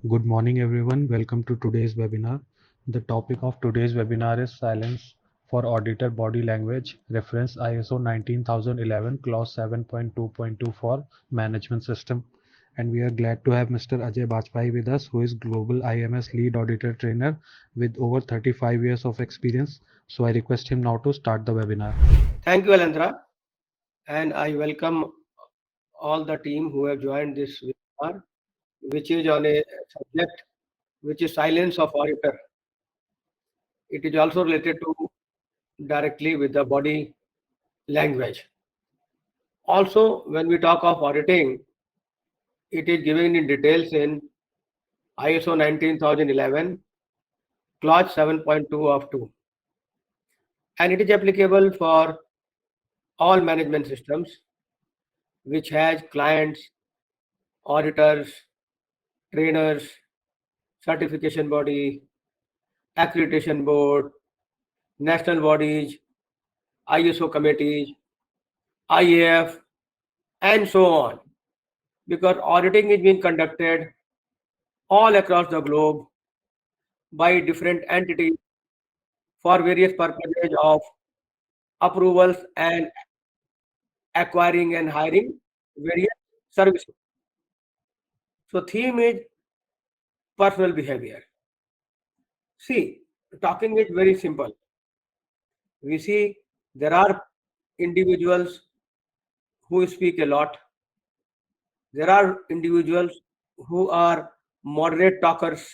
Good morning, everyone. Welcome to today's webinar. The topic of today's webinar is silence for auditor body language, reference ISO 19011 clause 7.2.2 for management system. And we are glad to have Mr. Ajay Bajpai with us, who is Global IMS Lead Auditor Trainer with over 35 years of experience. So I request him now to start the webinar. Thank you, Alendra, and I welcome all the team who have joined this webinar, which is on a subject which is silence of auditor. It is also related to directly with the body language. Also, when we talk of auditing, it is given in details in ISO 19011, clause 7.2 of 2, and it is applicable for all management systems which has clients, auditors, trainers, certification body, accreditation board, national bodies, ISO committees, IAF, and so on. Because auditing is being conducted all across the globe by different entities for various purposes of approvals and acquiring and hiring various services. So theme is personal behavior. See, talking is very simple. We see there are individuals who speak a lot. There are individuals who are moderate talkers.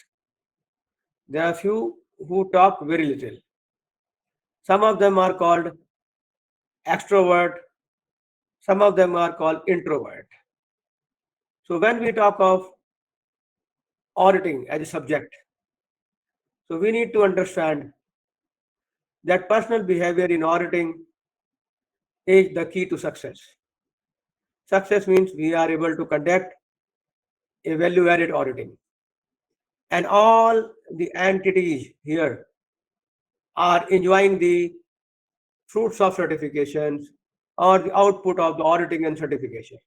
There are few who talk very little. Some of them are called extrovert. Some of them are called introvert. So when we talk of auditing as a subject, so we need to understand that personal behavior in auditing is the key to success. Success means we are able to conduct a value-added auditing. And all the entities here are enjoying the fruits of certifications or the output of the auditing and certification.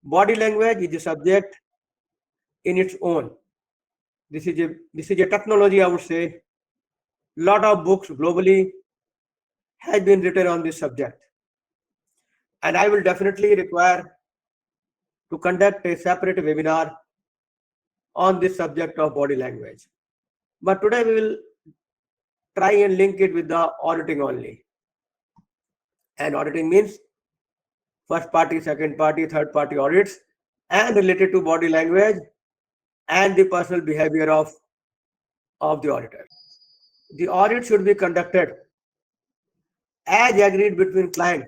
Body language is a subject in its own. This is a technology, I would say. Lot of books globally has been written on this subject. And I will definitely require to conduct a separate webinar on this subject of body language. But today we will try and link it with the auditing only. And auditing means first party, second party, third party audits and related to body language and the personal behavior of the auditor. The audit should be conducted as agreed between client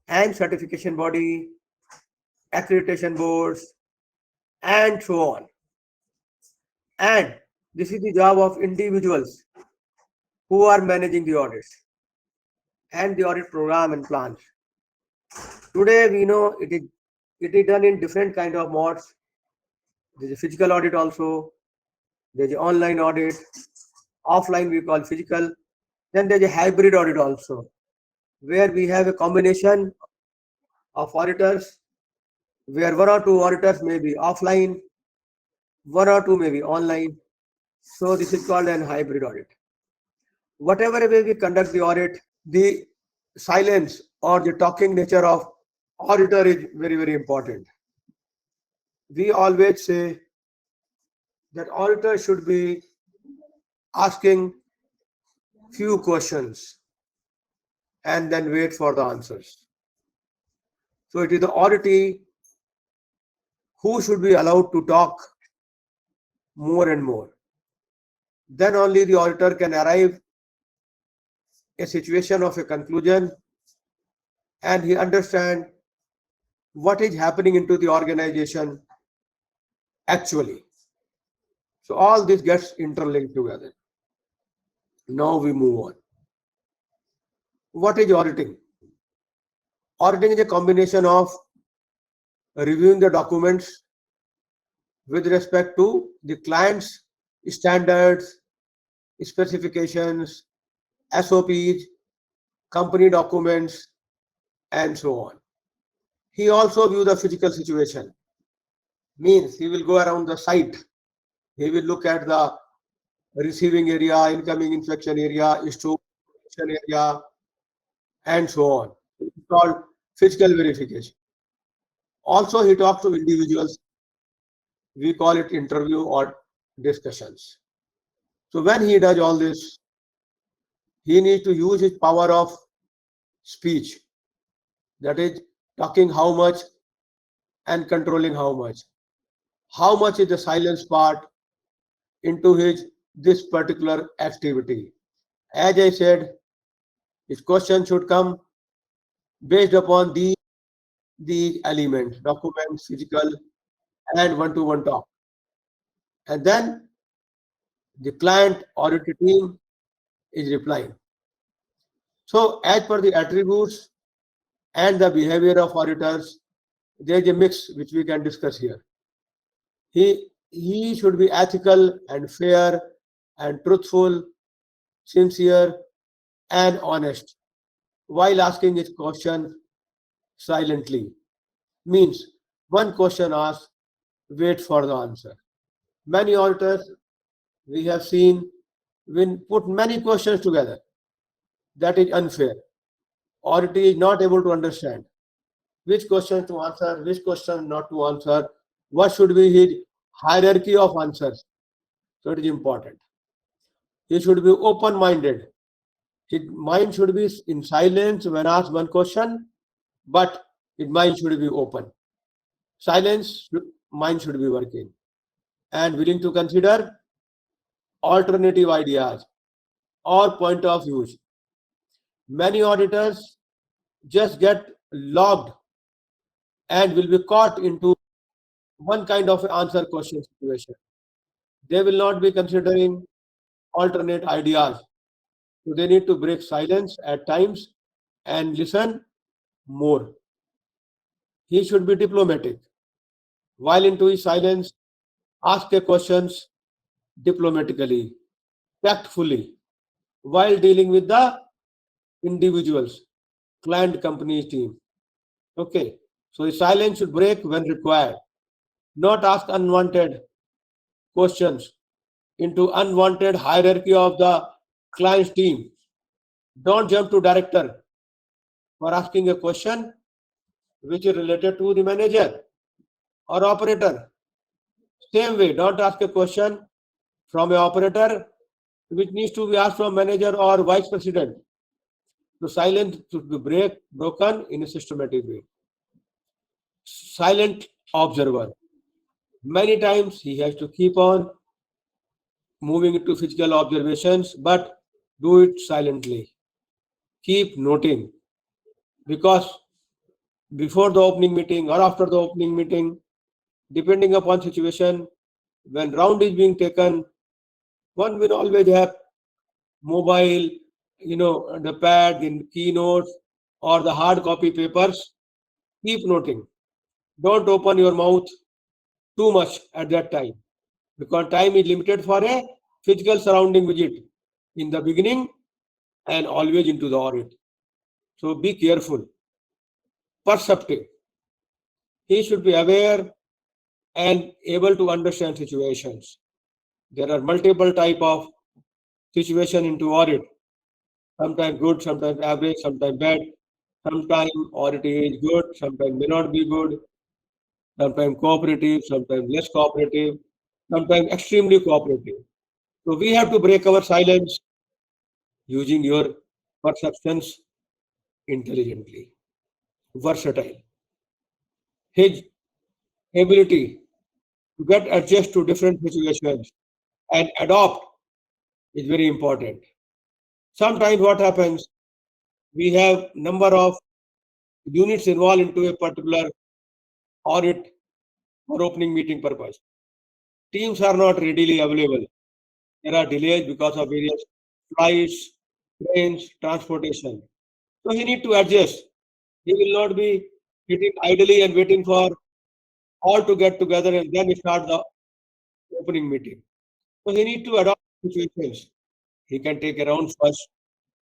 and certification body, accreditation boards, and so on. And this is the job of individuals who are managing the audits and the audit program and plans. Today we know it is done in different kind of modes. There's a physical audit also, there's an online audit, offline we call physical, then there's a hybrid audit also, where we have a combination of auditors, where one or two auditors may be offline, one or two may be online. So this is called an hybrid audit. Whatever way we conduct the audit, the silence or the talking nature of auditor is very, very important. We always say that auditor should be asking few questions and then wait for the answers. So it is the auditee who should be allowed to talk more and more. Then only the auditor can arrive a situation of a conclusion and he understand what is happening into the organization actually. So all this gets interlinked together. Now we move on. What is auditing? Auditing is a combination of reviewing the documents with respect to the client's standards, specifications, SOPs, company documents, and so on. He also views the physical situation. Means he will go around the site. He will look at the receiving area, incoming inspection area, store area, and so on. It's called physical verification. Also, he talks to individuals. We call it interview or discussions. So when he does all this, he needs to use his power of speech. That is talking how much and controlling how much. How much is the silence part into his this particular activity. As I said, his question should come based upon the elements, documents, physical, and one-to-one talk. And then the client audit team is replying. So as per the attributes and the behavior of auditors, there is a mix which we can discuss here. He should be ethical and fair and truthful, sincere and honest while asking his question silently. Means one question asked, wait for the answer. Many auditors we have seen when put many questions together. That is unfair. Auditor is not able to understand which question to answer, which question not to answer, what should be his hierarchy of answers. So it is important. He should be open-minded. His mind should be in silence when asked one question, but his mind should be open. Silence, mind should be working and willing to consider alternative ideas or point of views. Many auditors just get logged and will be caught into one kind of answer question situation. They will not be considering alternate ideas. So they need to break silence at times and listen more. He should be diplomatic. While into his silence, ask a questions diplomatically, tactfully, while dealing with the individuals, client company team. Okay. So his silence should break when required. Not ask unwanted questions into unwanted hierarchy of the client's team. Don't jump to director for asking a question which is related to the manager or operator. Same way, don't ask a question from a operator which needs to be asked from manager or vice president. The silence should be broken in a systematic way. Silent observer. Many times he has to keep on moving into physical observations, but do it silently. Keep noting because before the opening meeting or after the opening meeting, depending upon situation, when round is being taken, one will always have mobile, the pad, the keynotes, or the hard copy papers. Keep noting. Don't open your mouth too much at that time because time is limited for a physical surrounding visit in the beginning and always into the audit. So be careful, perceptive. He should be aware and able to understand situations. There are multiple type of situation into audit. Sometimes good, sometimes average, sometimes bad. Sometimes audit is good, sometimes may not be good. Sometimes cooperative, sometimes less cooperative, sometimes extremely cooperative. So we have to break our silence using your perceptions intelligently. Versatile. His ability to get adjust to different situations and adopt is very important. Sometimes what happens, we have number of units involved into a particular audit or opening meeting purpose. Teams are not readily available. There are delays because of various flights, trains, transportation. So he need to adjust. He will not be sitting idly and waiting for all to get together and then start the opening meeting. So he need to adopt situations. He can take a round first,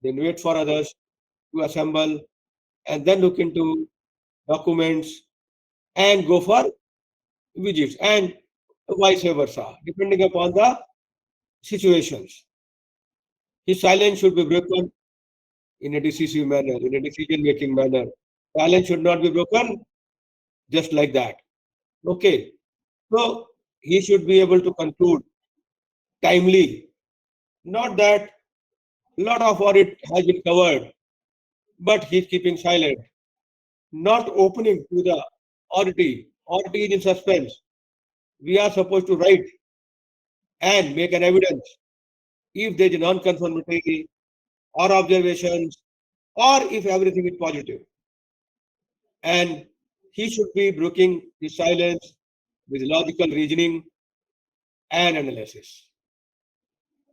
then wait for others to assemble, and then look into documents and go for visits, and vice versa, depending upon the situations. His silence should be broken in a decisive manner, in a decision-making manner. Silence should not be broken just like that. Okay. So he should be able to conclude timely. Not that a lot of audit has been covered, but he's keeping silent, not opening to the auditee. Auditee is in suspense. We are supposed to write and make an evidence if there is a non-conformity or observations or if everything is positive. And he should be breaking the silence with logical reasoning and analysis.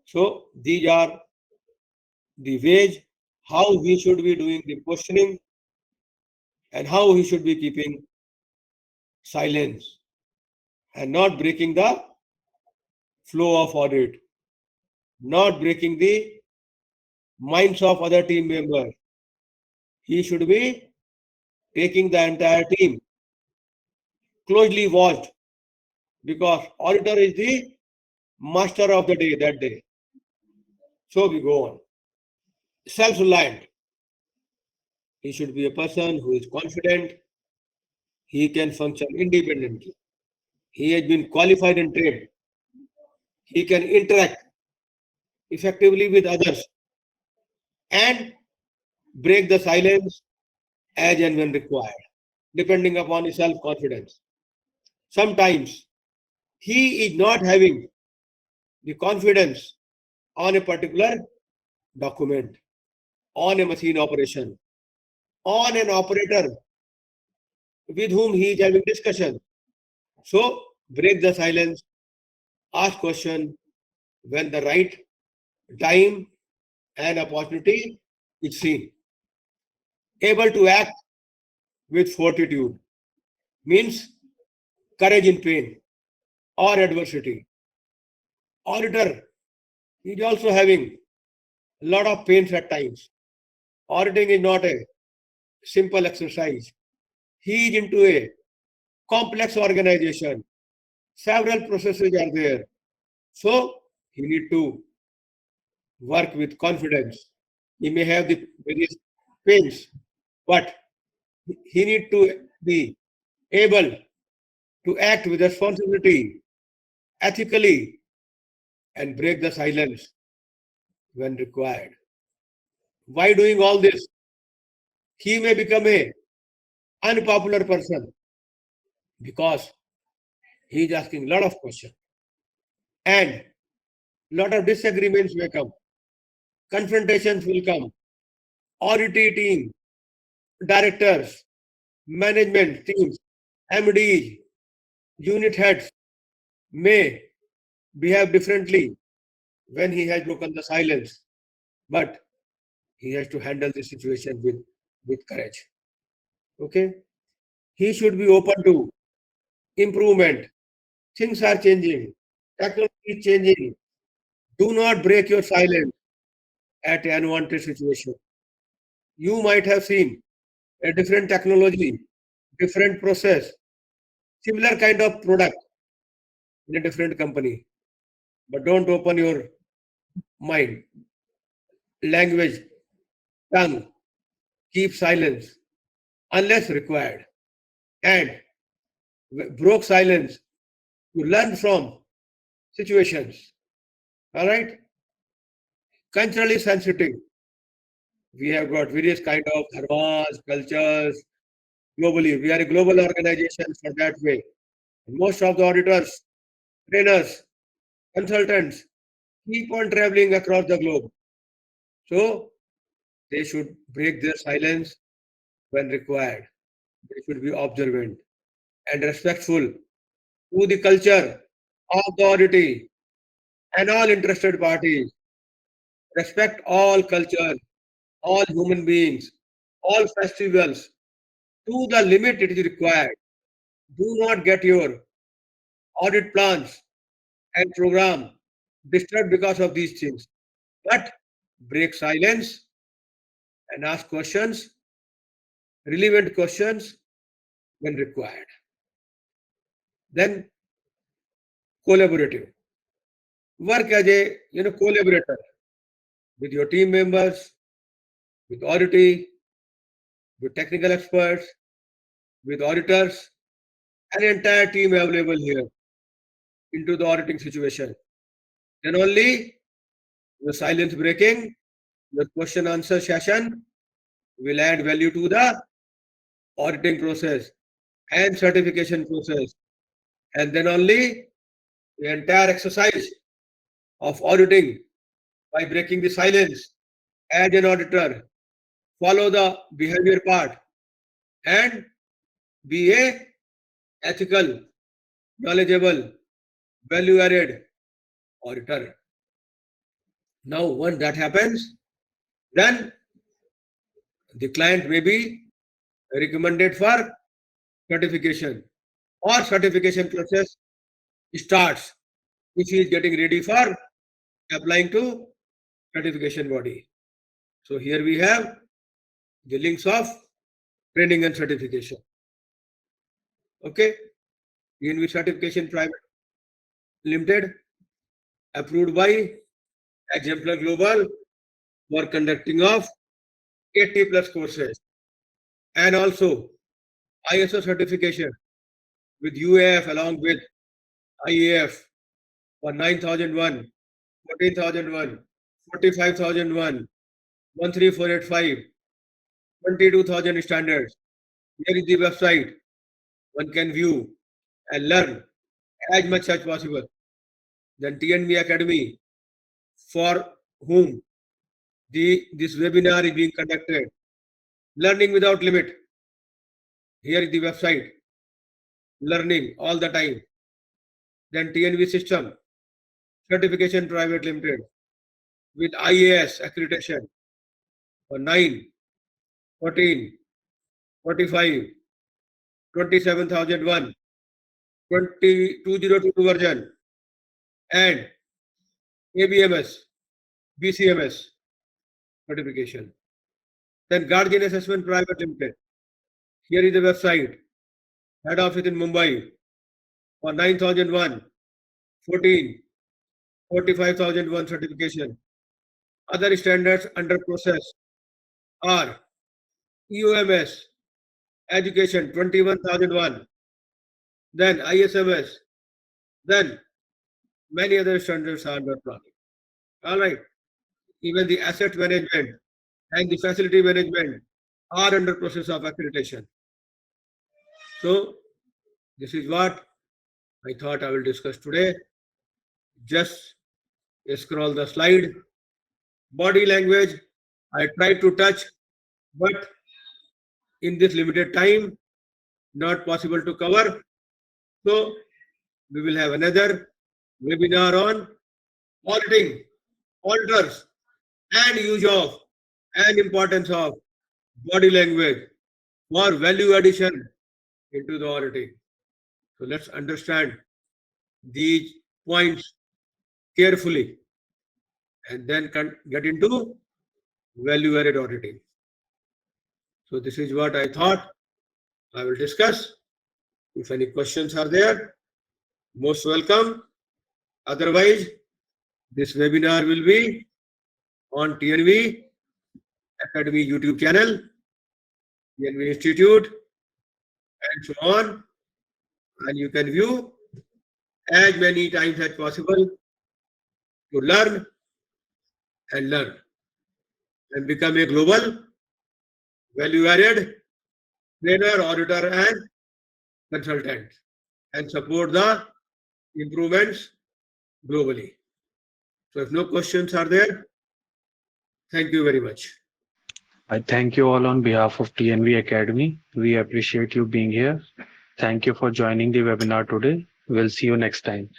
So these are the ways how he should be doing the questioning and how he should be keeping silence and not breaking the flow of audit, not breaking the minds of other team members. He should be taking the entire team closely watched because auditor is the master of the day that day. So we go on. Self-reliant. He should be a person who is confident. He can function independently. He has been qualified and trained. He can interact effectively with others and break the silence as and when required, depending upon his self-confidence. Sometimes he is not having the confidence on a particular document, on a machine operation, on an operator with whom he is having discussion. So break the silence, ask question when the right time and opportunity is seen. Able to act with fortitude means courage in pain or adversity. Auditor is also having a lot of pains at times. Auditing is not a simple exercise. He is into a complex organization. Several processes are there. So he need to work with confidence. He may have the various pains, but he need to be able to act with responsibility, ethically, and break the silence when required. By doing all this, he may become a unpopular person because he is asking a lot of questions and lot of disagreements may come, confrontations will come. Audit team, directors, management teams, MDs, unit heads may behave differently when he has broken the silence, but he has to handle the situation with courage. Okay? He should be open to improvement. Things are changing. Technology is changing. Do not break your silence at an unwanted situation. You might have seen a different technology, different process, similar kind of product in a different company. But don't open your mind, language, tongue, keep silence unless required. And broke silence to learn from situations. All right? Culturally sensitive. We have got various kind of dharmas, cultures globally. We are a global organization for that way. Most of the auditors, trainers, consultants keep on traveling across the globe. So they should break their silence when required. They should be observant and respectful to the culture of the auditee and all interested parties. Respect all cultures, all human beings, all festivals to the limit it is required. Do not get your audit plans and program disturbed because of these things. But break silence and ask questions, relevant questions when required. Then collaborative. Work as a collaborator with your team members, with auditee, with technical experts, with auditors, an entire team available here into the auditing situation. Then only the silence breaking, the question answer session will add value to the auditing process and certification process. And then only the entire exercise of auditing by breaking the silence as an auditor, follow the behavior part and be a ethical, knowledgeable, value added auditor. Now, once that happens, then the client may be recommended for certification or certification process starts if he is getting ready for applying to certification body. So here we have the links of training and certification. Okay, DNV Certification Private Limited, approved by Exemplar Global for conducting of 80 plus courses, and also ISO certification with UAF along with IAF for 9001, 14001, 45001, 13485, 22,000 standards. Here is the website. One can view and learn as much as possible. Then TNV Academy, for whom this webinar is being conducted. Learning without limit. Here is the website. Learning all the time. Then TNV System, Certification Private Limited with IAS accreditation for 9, 14, 45, 27,001, 2022 version, and ABMS, BCMS certification. Then Guardian Assessment Private Limited. Here is the website. Head office in Mumbai for 9001, 14, 45,001 certification. Other standards under process are EOMS, Education 21,001, then ISMS, then many other standards are under planning. All right. Even the asset management and the facility management are under process of accreditation. So this is what I thought I will discuss today. Just scroll the slide. Body language, I tried to touch, but in this limited time, not possible to cover. So we will have another webinar on auditing, auditors, and use of and importance of body language for value addition into the auditing. So let's understand these points carefully and then get into value added auditing. So this is what I thought I will discuss. If any questions are there, most welcome. Otherwise, this webinar will be on TNV Academy YouTube channel, TNV Institute, and so on. And you can view as many times as possible to learn and become a global value-added trainer, auditor, and consultant, and support the improvements globally. So if no questions are there, thank you very much. I thank you all on behalf of TNV Academy. We appreciate you being here. Thank you for joining the webinar today. We'll see you next time.